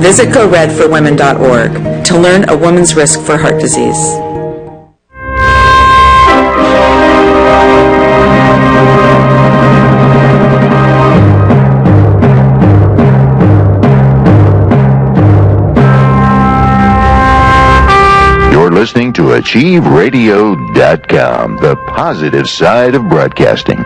Visit GoRedForWomen.org to learn a woman's risk for heart disease. Listening to AchieveRadio.com, the positive side of broadcasting.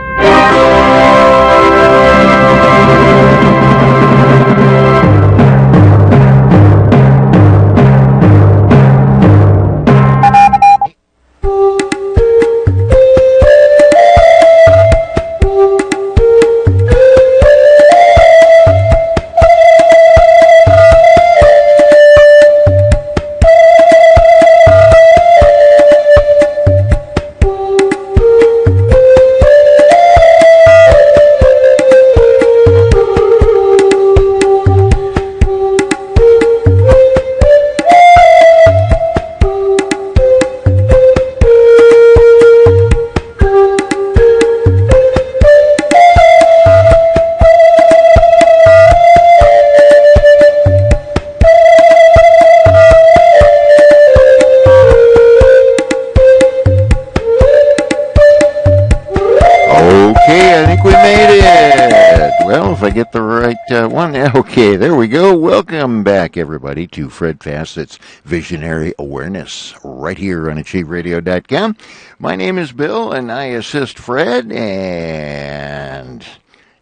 Get the right one. Okay, there we go. Welcome back, everybody, to Fred Fassett's Visionary Awareness right here on AchieveRadio.com. My name is Bill, and I assist Fred and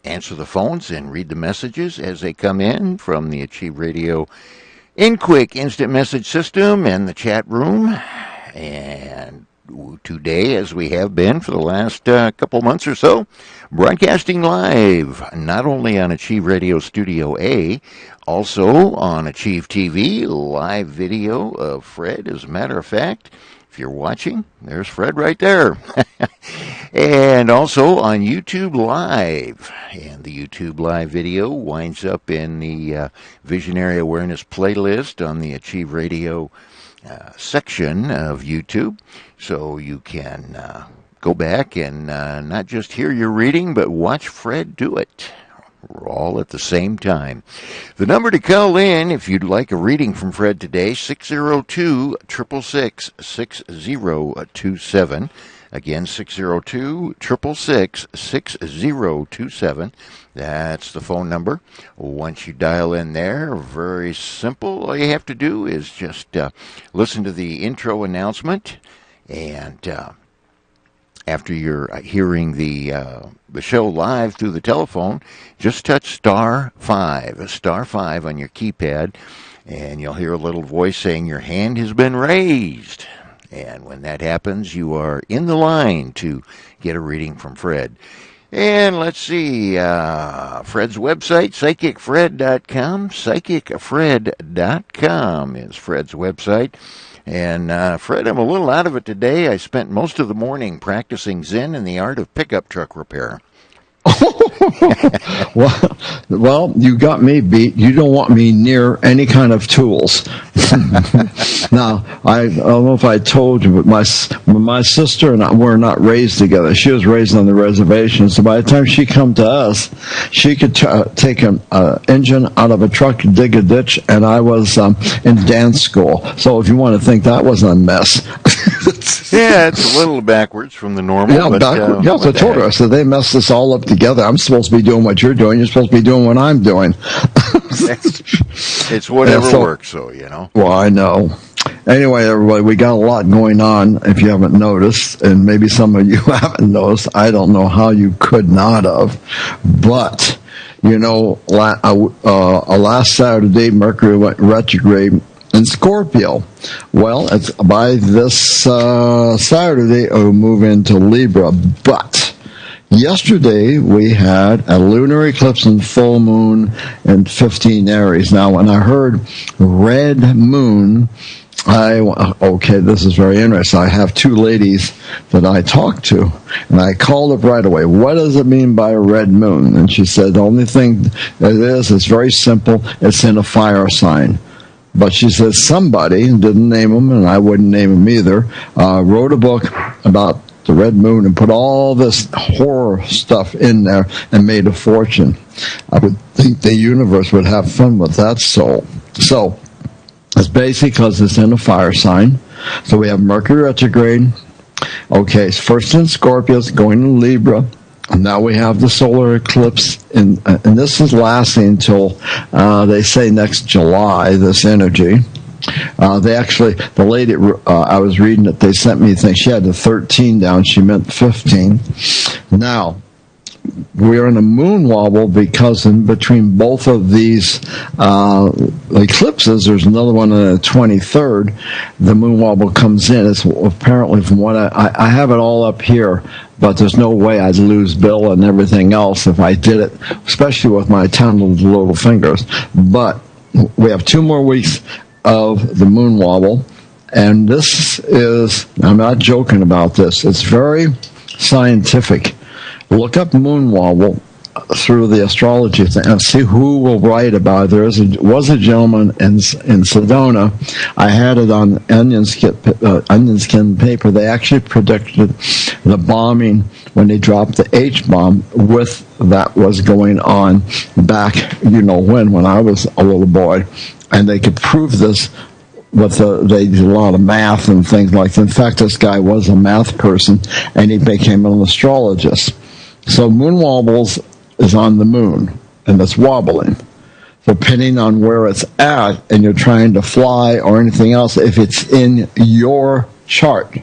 answer the phones and read the messages as they come in from the Achieve Radio InQuick Instant Message System and the chat room. And today, as we have been for the last couple months or so, broadcasting live, not only on Achieve Radio Studio A, also on Achieve TV, live video of Fred. As a matter of fact, if you're watching, there's Fred right there. And also on YouTube Live. And the YouTube Live video winds up in the Visionary Awareness playlist on the Achieve Radio section of YouTube. So you can go back and not just hear your reading, but watch Fred do it. We're all at the same time. The number to call in if you'd like a reading from Fred today, 602-666-6027. Again, 602-666-6027. That's the phone number. Once you dial in there, very simple. All you have to do is just listen to the intro announcement, and after you're hearing the show live through the telephone, just touch *5 on your keypad, and you'll hear a little voice saying your hand has been raised. And when that happens, you are in the line to get a reading from Fred. And let's see, Fred's website, PsychicFred.com. PsychicFred.com is Fred's website. And, Fred, I'm a little out of it today. I spent most of the morning practicing Zen and the art of pickup truck repair. Well, you got me beat. You don't want me near any kind of tools. Now, I don't know if I told you, but my sister and I were not raised together. She was raised on the reservation, so by the time she come to us, she could take an engine out of a truck, dig a ditch, and I was in dance school. So if you want to think that wasn't a mess. Yeah, it's a little backwards from the normal. Yeah, backwards. I told her. I said, they messed this all up together. I'm supposed to be doing what you're doing. You're supposed to be doing what I'm doing. It's whatever works, so, you know. Well, I know. Anyway, everybody, we got a lot going on, if you haven't noticed, and maybe some of you haven't noticed. I don't know how you could not have. But, you know, last Saturday, Mercury went retrograde in Scorpio. Well, it's by this Saturday, it will move into Libra. But yesterday, we had a lunar eclipse and full moon in 15 Aries. Now, when I heard red moon, okay, this is very interesting. I have two ladies that I talk to, and I called up right away. What does it mean by a red moon? And she said, the only thing it is, it's very simple. It's in a fire sign. But she says somebody, didn't name him, and I wouldn't name him either, wrote a book about the red moon and put all this horror stuff in there and made a fortune. I would think the universe would have fun with that soul. So it's basically because it's in a fire sign. So we have Mercury retrograde. Okay, it's first in Scorpio, it's going to Libra. And now we have the solar eclipse, and this is lasting until, they say, next July, this energy. The lady, I was reading it, they sent me a thing. She had the 13 down. She meant 15. Now, we're in a moon wobble because in between both of these eclipses, there's another one on the 23rd. The moon wobble comes in. It's apparently, from what I have it all up here, but there's no way I'd lose Bill and everything else if I did it, especially with my talented little fingers. But we have 2 more weeks of the moon wobble, and this is, I'm not joking about this, it's very scientific. Look up moon wobble through the astrology thing and see who will write about it. There was a gentleman in Sedona. I had it on onion skin paper. They actually predicted the bombing when they dropped the H-bomb with that was going on back, when I was a little boy. And they could prove this with they did a lot of math and things like that. In fact, this guy was a math person, and he became an astrologist. So moon wobbles is on the moon, and it's wobbling. So depending on where it's at, and you're trying to fly or anything else, if it's in your chart,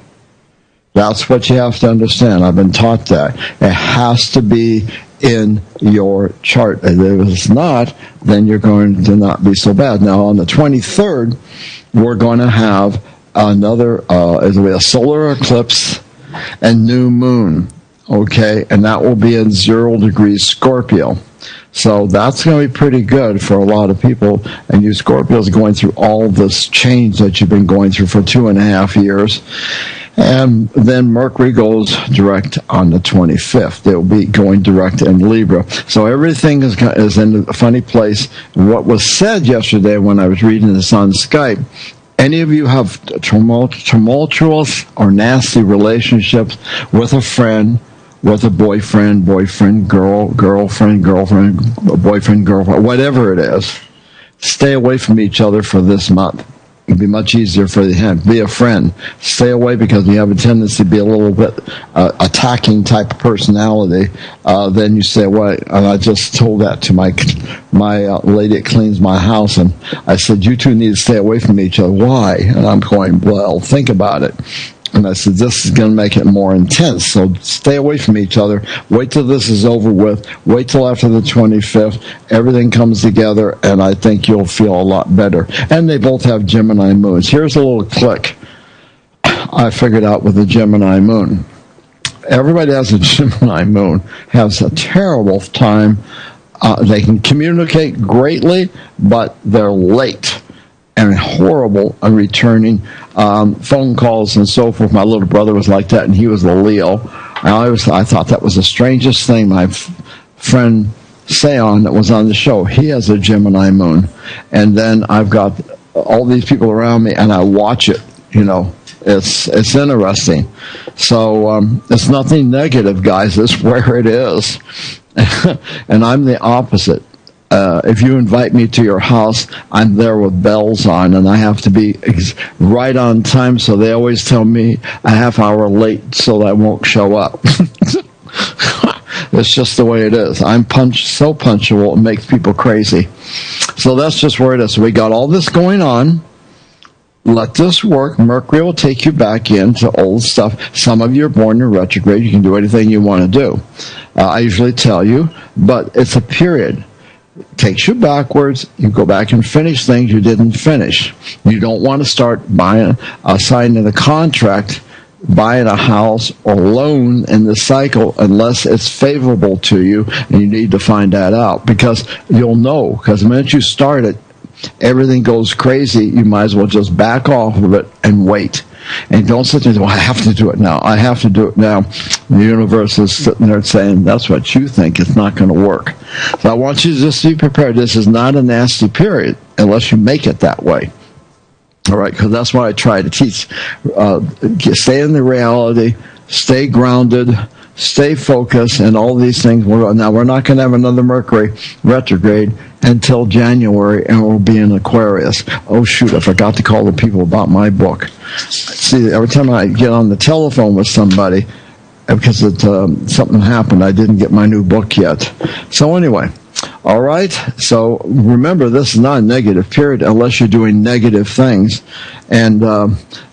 that's what you have to understand. I've been taught that. It has to be in your chart. And if it's not, then you're going to not be so bad. Now, on the 23rd, we're going to have another, a solar eclipse and new moon. Okay, and that will be in 0 degrees Scorpio. So that's going to be pretty good for a lot of people. And you Scorpios going through all this change that you've been going through for 2.5 years. And then Mercury goes direct on the 25th. It will be going direct in Libra. So everything is in a funny place. What was said yesterday when I was reading this on Skype, any of you have tumultuous or nasty relationships with a friend, with a boyfriend, girlfriend, boyfriend, girlfriend, whatever it is, stay away from each other for this month. It'd be much easier for you. Be a friend. Stay away because you have a tendency to be a little bit attacking type of personality. Then you stay away. And I just told that to my lady that cleans my house, and I said, you two need to stay away from each other. Why? And I'm going, well, think about it. And I said, this is going to make it more intense. So stay away from each other. Wait till this is over with. Wait till after the 25th. Everything comes together, and I think you'll feel a lot better. And they both have Gemini moons. Here's a little click I figured out with the Gemini moon. Everybody has a Gemini moon, has a terrible time. They can communicate greatly, but they're late and horrible on returning phone calls and so forth. My little brother was like that, and he was a Leo. I thought that was the strangest thing. My friend Seon that was on the show, he has a Gemini moon. And then I've got all these people around me, and I watch it. It's interesting. So it's nothing negative, guys. It's where it is. And I'm the opposite. If you invite me to your house, I'm there with bells on, and I have to be right on time, so they always tell me a half hour late so I won't show up. It's just the way it is. I'm so punctual, it makes people crazy. So that's just where it is. So we got all this going on. Let this work. Mercury will take you back into old stuff. Some of you are born in retrograde. You can do anything you want to do. I usually tell you, but it's a period. Takes you backwards. You go back and finish things you didn't finish. You don't want to start signing a contract, buying a house or loan in the cycle unless it's favorable to you, and you need to find that out because you'll know. Because the minute you start it, everything goes crazy. You might as well just back off of it and wait. And don't sit there and say, well, I have to do it now. I have to do it now. The universe is sitting there saying, that's what you think. It's not going to work. So I want you to just be prepared. This is not a nasty period unless you make it that way. All right, because that's what I try to teach. Stay in the reality. Stay grounded. stay focused, and all these things. Now, we're not going to have another Mercury retrograde until January, and we'll be in Aquarius. Oh, shoot, I forgot to call the people about my book. See, every time I get on the telephone with somebody, because something happened, I didn't get my new book yet. So anyway, all right, so remember, this is not a negative period unless you're doing negative things. And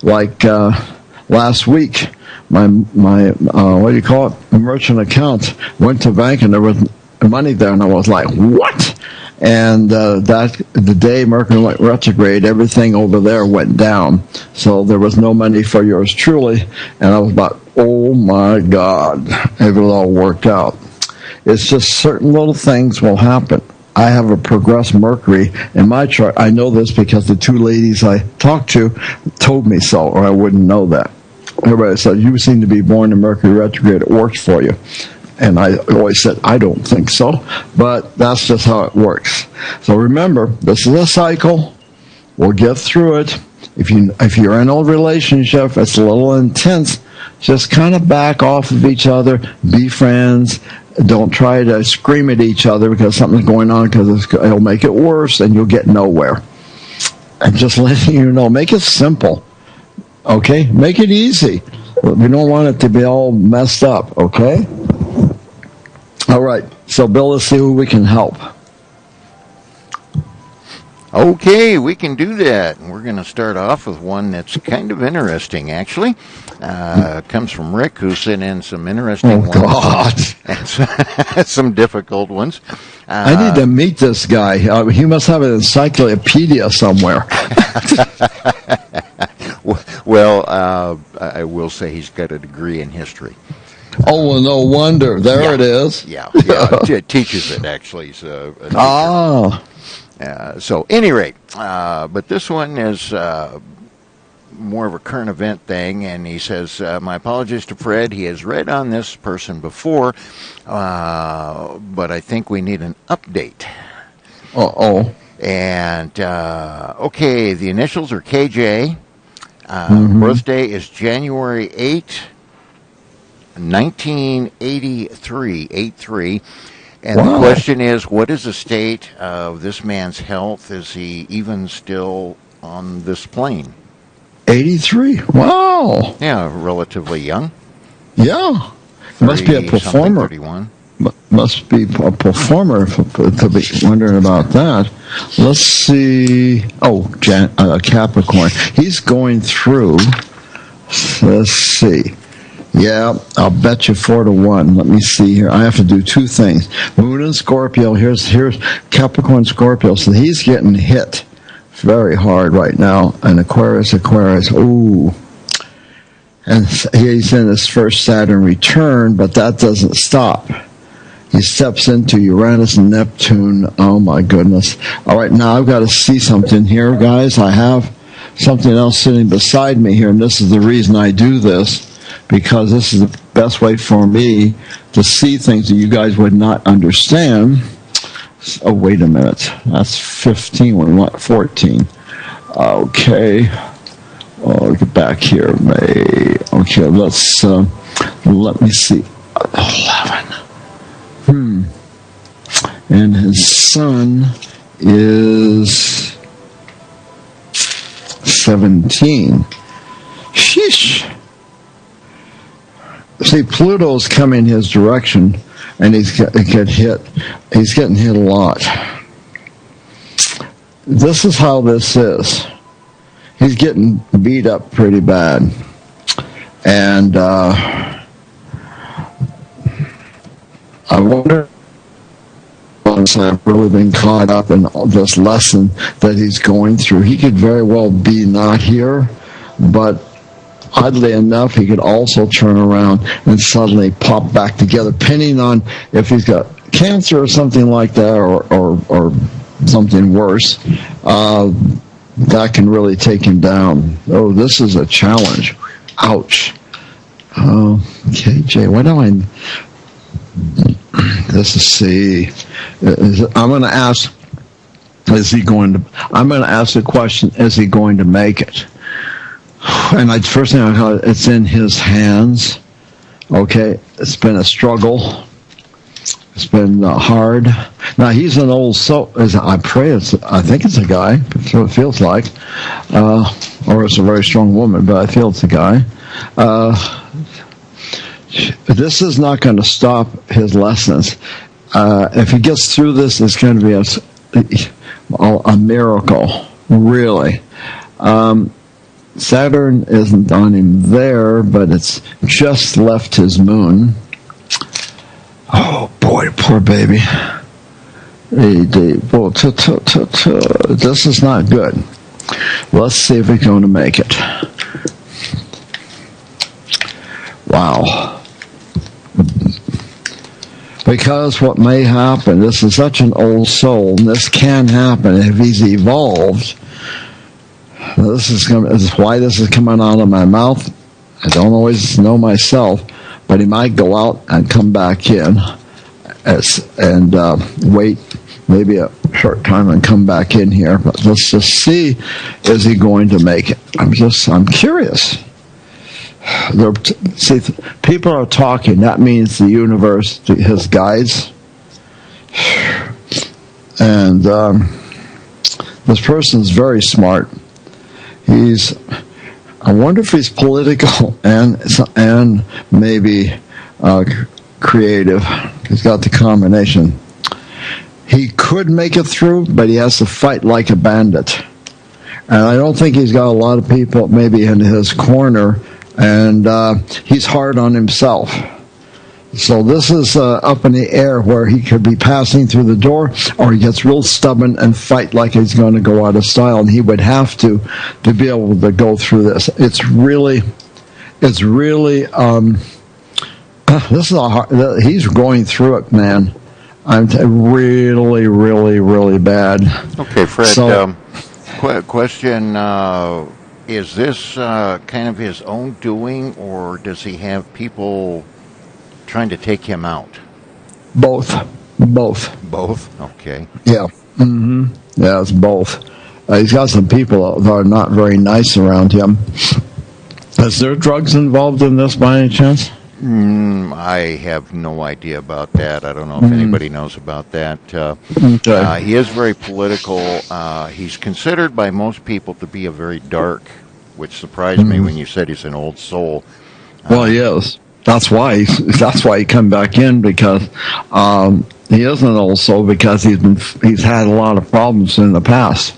last week, my what do you call it, merchant account went to bank, and there was money there, and I was like, what? And the day Mercury went retrograde, everything over there went down. So there was no money for yours truly. And I was about, oh my God, if it all worked out. It's just certain little things will happen. I have a progressed Mercury in my chart. I know this because the two ladies I talked to told me so, or I wouldn't know that. Everybody said, you seem to be born in Mercury retrograde. It works for you. And I always said, I don't think so, but that's just how it works. So remember, this is a cycle. We'll get through it. If you're in a relationship, it's a little intense, just kind of back off of each other, be friends. Don't try to scream at each other because something's going on, because it'll make it worse and you'll get nowhere. And just letting you know, make it simple, okay? Make it easy. We don't want it to be all messed up, okay? All right, so Bill, let's see who we can help. Okay, we can do that. And we're going to start off with one that's kind of interesting, actually. Comes from Rick, who sent in some interesting ones. God. And some difficult ones. I need to meet this guy. He must have an encyclopedia somewhere. Well, I will say he's got a degree in history. Oh, well, no wonder. There it is. Yeah, it teaches it, actually. So, so, any rate, but this one is more of a current event thing, and he says, my apologies to Fred. He has read on this person before, but I think we need an update. Uh-oh. And, okay, the initials are KJ. Birthday is January 8th. 1983, 83. And the question is, what is the state of this man's health? Is he even still on this plane? 83. Wow. Yeah, relatively young. Yeah. Must be a performer. 31. Must be a performer to be wondering about that. Let's see. Oh, Capricorn. He's going through. Let's see. Yeah, I'll bet you 4-1. Let me see here. I have to do two things. Moon and Scorpio. Here's Capricorn, Scorpio. So he's getting hit very hard right now. And Aquarius. Ooh. And he's in his first Saturn return, but that doesn't stop. He steps into Uranus and Neptune. Oh, my goodness. All right, now I've got to see something here, guys. I have something else sitting beside me here, and this is the reason I do this. Because this is the best way for me to see things that you guys would not understand. Oh, wait a minute. That's 15. We want 14. Okay. Oh, get back here. Okay, let me see. 11. And his sun is 17. Sheesh. See, Pluto's coming his direction, and he's getting hit. He's getting hit a lot. This is how this is. He's getting beat up pretty bad. And I wonder if I've really been caught up in this lesson that he's going through. He could very well be not here, but oddly enough, he could also turn around and suddenly pop back together, depending on if he's got cancer or something like that, or something worse. That can really take him down. Oh, this is a challenge. Ouch. Okay, Jay, what do I... Let's see. I'm going to ask, I'm going to ask the question, is he going to make it? And first thing I thought, it's in his hands. Okay, it's been a struggle. It's been hard. Now he's an old soul. I think it's a guy. That's what it feels like, or it's a very strong woman. But I feel it's a guy. This is not going to stop his lessons. If he gets through this, it's going to be a miracle. Really. Saturn isn't on him there, but it's just left his moon. Oh boy, poor baby. This is not good. Let's see if we're going to make it. Wow. Because what may happen, this is such an old soul, and this can happen if he's evolved. This is why this is coming out of my mouth. I don't always know myself, but he might go out and come back in and wait maybe a short time and come back in here. But let's just see, is he going to make it? I'm curious. See, people are talking. That means the universe, his guides. And this person's very smart. I wonder if he's political and maybe creative. He's got the combination. He could make it through, but he has to fight like a bandit. And I don't think he's got a lot of people maybe in his corner, and he's hard on himself. So this is up in the air where he could be passing through the door, or he gets real stubborn and fight like he's going to go out of style, and he would have to be able to go through this. It's really this is a hard, he's going through it, man. I'm really, really, really bad. Okay, Fred, so, question, is this kind of his own doing, or does he have people trying to take him out? Both. Okay. Yeah. Yeah, it's both. He's got some people that are not very nice around him. Is there drugs involved in this by any chance? I have no idea about that. I don't know if anybody knows about that. Okay. He is very political. He's considered by most people to be a very dark, which surprised me when you said he's an old soul. Well, he is. That's why he come back in, because he is an old soul, because he's had a lot of problems in the past.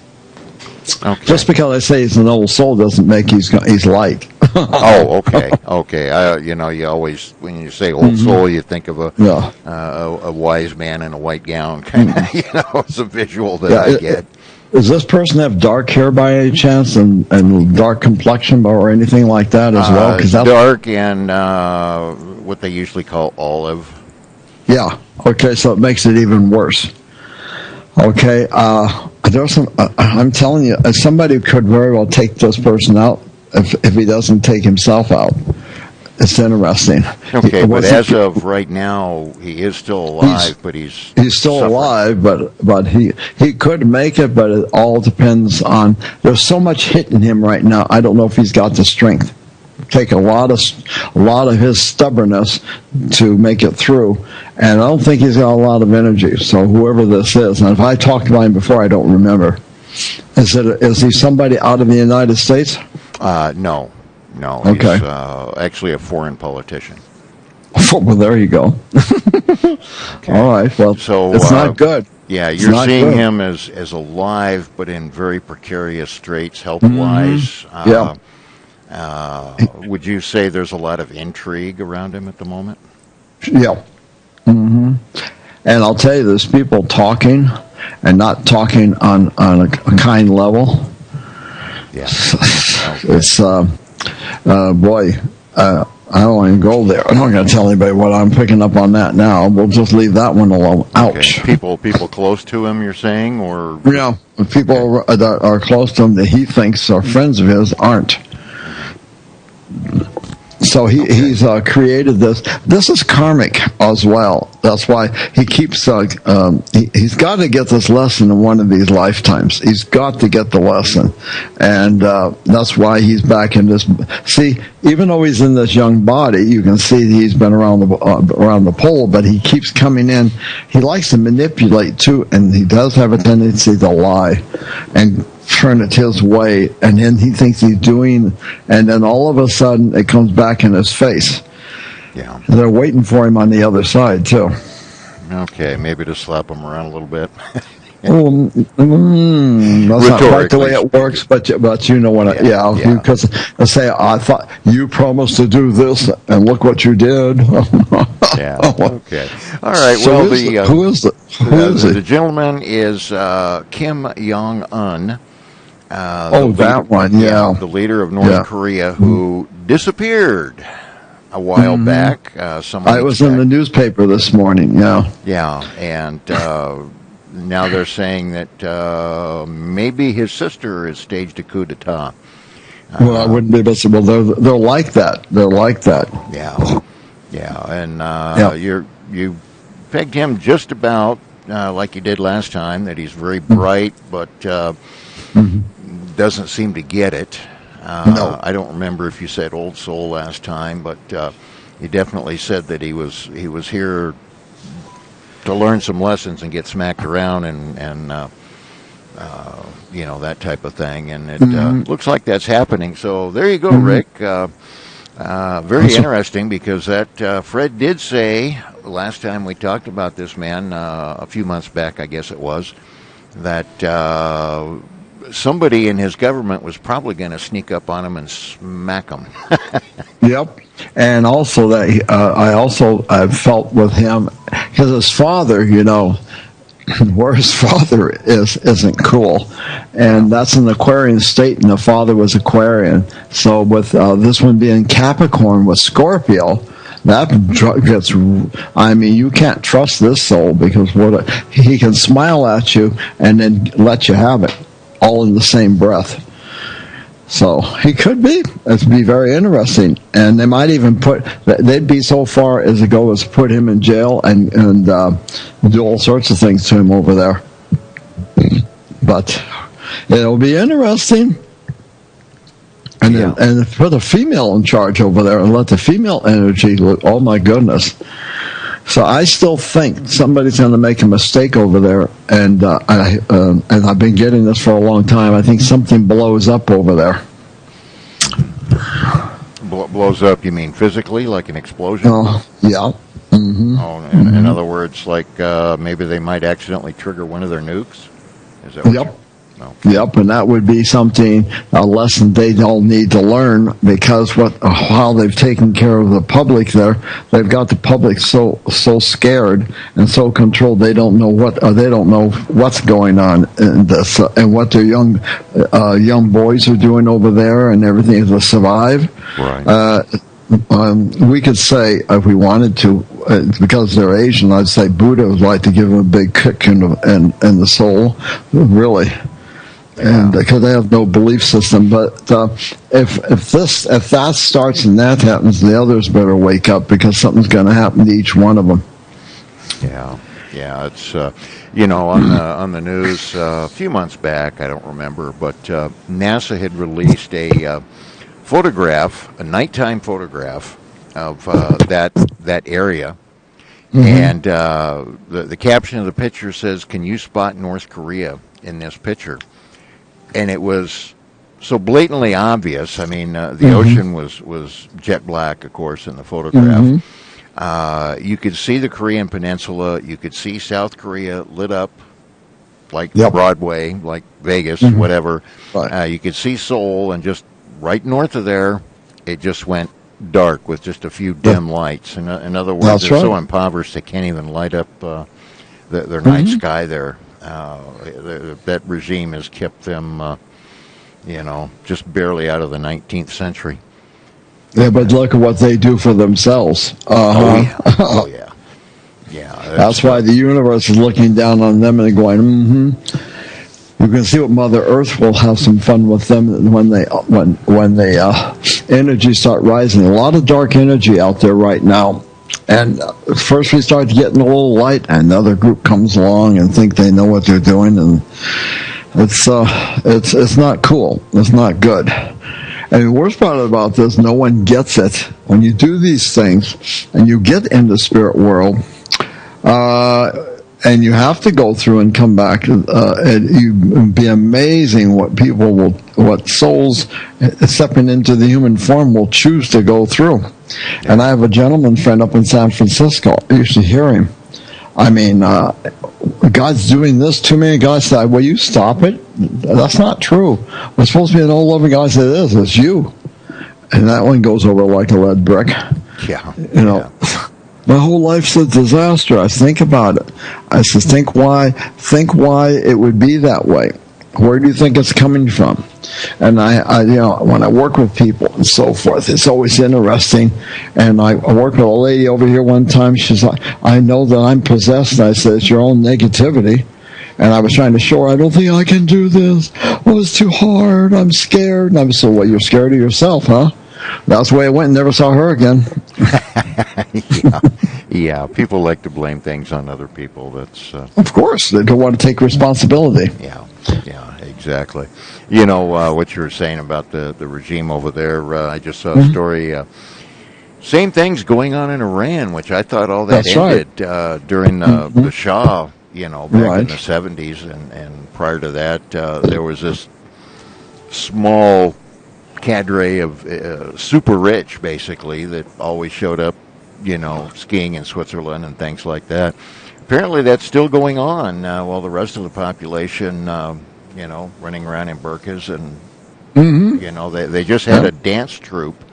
Okay. Just because I say he's an old soul doesn't make he's light. Oh, okay. You always, when you say old soul, you think of a wise man in a white gown, kind of. It's a visual that I get. Does this person have dark hair by any chance, and dark complexion or anything like that as well? Because dark and what they usually call olive. Yeah. Okay, so it makes it even worse. Okay. There's some. I'm telling you, somebody could very well take this person out if he doesn't take himself out. It's interesting. Okay, but as of right now, he is still alive, but he's still suffering. Alive, but he could make it, but it all depends on. There's so much hitting him right now. I don't know if he's got the strength. Take a lot of his stubbornness to make it through, and I don't think he's got a lot of energy. So whoever this is, and if I talked about him before, I don't remember. Is he somebody out of the United States? No. Okay. He's actually a foreign politician. Well, there you go. Okay. All right. Well, so it's not good. Yeah, you're seeing him as alive, but in very precarious straits, health-wise. Yeah. Would you say there's a lot of intrigue around him at the moment? Yeah. And I'll tell you, there's people talking and not talking on a kind level. Yeah. It's boy. I don't want to go there. I'm not going to tell anybody what I'm picking up on that now. We'll just leave that one alone. Ouch. Okay. People close to him, you're saying, or yeah, people that are close to him that he thinks are friends of his aren't. So he's created this. This is karmic as well. That's why he keeps. He's got to get this lesson in one of these lifetimes. He's got to get the lesson, and that's why he's back in this. See, even though he's in this young body, you can see he's been around the pole, but he keeps coming in. He likes to manipulate too, and he does have a tendency to lie and turn it his way, and then he thinks he's doing, and then all of a sudden it comes back in his face. Yeah. They're waiting for him on the other side too. Okay, maybe to slap him around a little bit. That's not quite the way it works, but you know what? Because I say, I thought you promised to do this, and look what you did. Yeah. Okay. All right. So well, who is it? The gentleman is Kim Jong-un. That one. Yeah. The leader of North Korea, who disappeared a while back. I was in the newspaper this morning. Yeah. Yeah, and now they're saying that maybe his sister has staged a coup d'état. Well, I wouldn't be possible. They're like that. They're like that. Yeah, and you pegged him just about like you did last time. That he's very bright, but doesn't seem to get it. No. I don't remember if you said old soul last time, but you definitely said that he was here to learn some lessons and get smacked around and that type of thing. And it looks like that's happening. So there you go, Rick. Very interesting, because that Fred did say last time we talked about this man a few months back, I guess it was, that somebody in his government was probably going to sneak up on him and smack him. Yep. And also that I felt with him, because his father, where his father isn't cool, and that's an Aquarian state, and the father was Aquarian. So with this one being Capricorn with Scorpio, that gets. I mean, you can't trust this soul, because he can smile at you and then let you have it, all in the same breath. So he could be. It'd be very interesting, and they might even they'd be so far as to go as put him in jail and do all sorts of things to him over there. But it'll be interesting. And and put a female in charge over there and let the female energy look. Oh my goodness! So I still think somebody's going to make a mistake over there, and I've been getting this for a long time. I think something blows up over there. Blows up? You mean physically, like an explosion? Oh, yeah. Mm-hmm. Oh, in other words, like maybe they might accidentally trigger one of their nukes. Is that what Yep. No. Yep, and that would be a lesson they all need to learn, because how they've taken care of the public there, they've got the public so scared and so controlled they don't know what's going on in this, and what their young boys are doing over there and everything to survive. Right. We could say, if we wanted to, because they're Asian, I'd say Buddha would like to give them a big kick in the soul, really. And because they have no belief system, but if that starts and that happens, the others better wake up, because something's going to happen to each one of them. Yeah, it's on the news a few months back, I don't remember, but NASA had released a nighttime photograph of that area, and the caption of the picture says, "Can you spot North Korea in this picture?" And it was so blatantly obvious. I mean, the ocean was jet black, of course, in the photograph. You could see the Korean peninsula. You could see South Korea lit up like Broadway, like Vegas, whatever. Right. You could see Seoul, and just right north of there, it just went dark with just a few dim lights. In other words, they're so impoverished they can't even light up their night sky there. That regime has kept them, just barely out of the 19th century. Yeah, but look at what they do for themselves. Oh yeah. That's why the universe is looking down on them and going, You can see what Mother Earth will have some fun with them when the energies start rising. A lot of dark energy out there right now. And first we start getting a little light, and another group comes along and think they know what they're doing, and it's not cool. It's not good. And the worst part about this, no one gets it. When you do these things and you get in the spirit world, and you have to go through and come back, and you'd be amazing what souls stepping into the human form will choose to go through. And I have a gentleman friend up in San Francisco. I used to hear him. I mean, God's doing this to me. And God said, will you stop it? That's not true. We're supposed to be an old loving God. Said, it is. It's you. And that one goes over like a lead brick. Yeah. You know, my whole life's a disaster. I think about it. I said, think why it would be that way. Where do you think it's coming from? And I when I work with people and so forth, it's always interesting. And I worked with a lady over here one time. She's like, I know that I'm possessed. And I said, it's your own negativity. And I was trying to show her, I don't think I can do this. Oh, it's too hard. I'm scared. And I said, well, you're scared of yourself, huh? That's the way it went, and never saw her again. Yeah, people like to blame things on other people. That's of course, they don't want to take responsibility. Yeah, exactly. You know, what you were saying about the regime over there, I just saw a story. Same things going on in Iran, which I thought all that That's ended during the Shah, back in the 70s. And prior to that, there was this small cadre of super rich, basically, that always showed up, skiing in Switzerland and things like that. Apparently that's still going on while the rest of the population, running around in burqas. And, they just had a dance troupe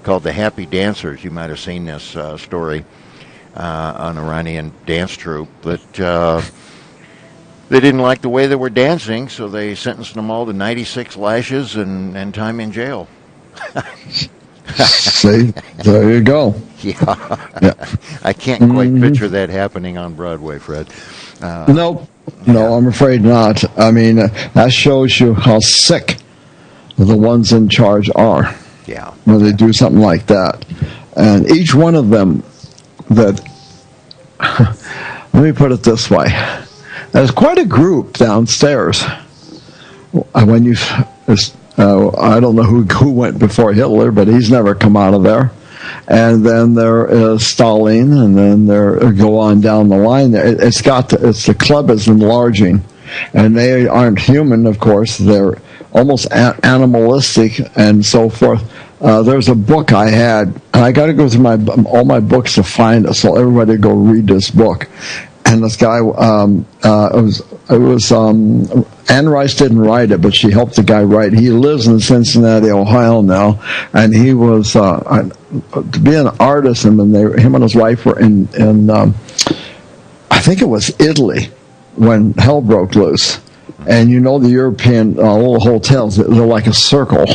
called the Happy Dancers. You might have seen this story, an Iranian dance troupe that they didn't like the way they were dancing, so they sentenced them all to 96 lashes and time in jail. See, there you go. Yeah. I can't quite picture that happening on Broadway, Fred. No, I'm afraid not. I mean, that shows you how sick the ones in charge are. Yeah. When they do something like that. And each one of them let me put it this way. There's quite a group downstairs. When I don't know who went before Hitler, but he's never come out of there. And then there is Stalin, and then there go on down the line. It's the club is enlarging, and they aren't human, of course. They're almost animalistic and so forth. There's a book I had, and I got to go through all my books to find it. So everybody go read this book. And this guy, it was Anne Rice didn't write it, but she helped the guy write. He lives in Cincinnati, Ohio now, and he was to be an artist. And him and his wife were in I think it was Italy when hell broke loose. And the European little hotels, they're like a circle.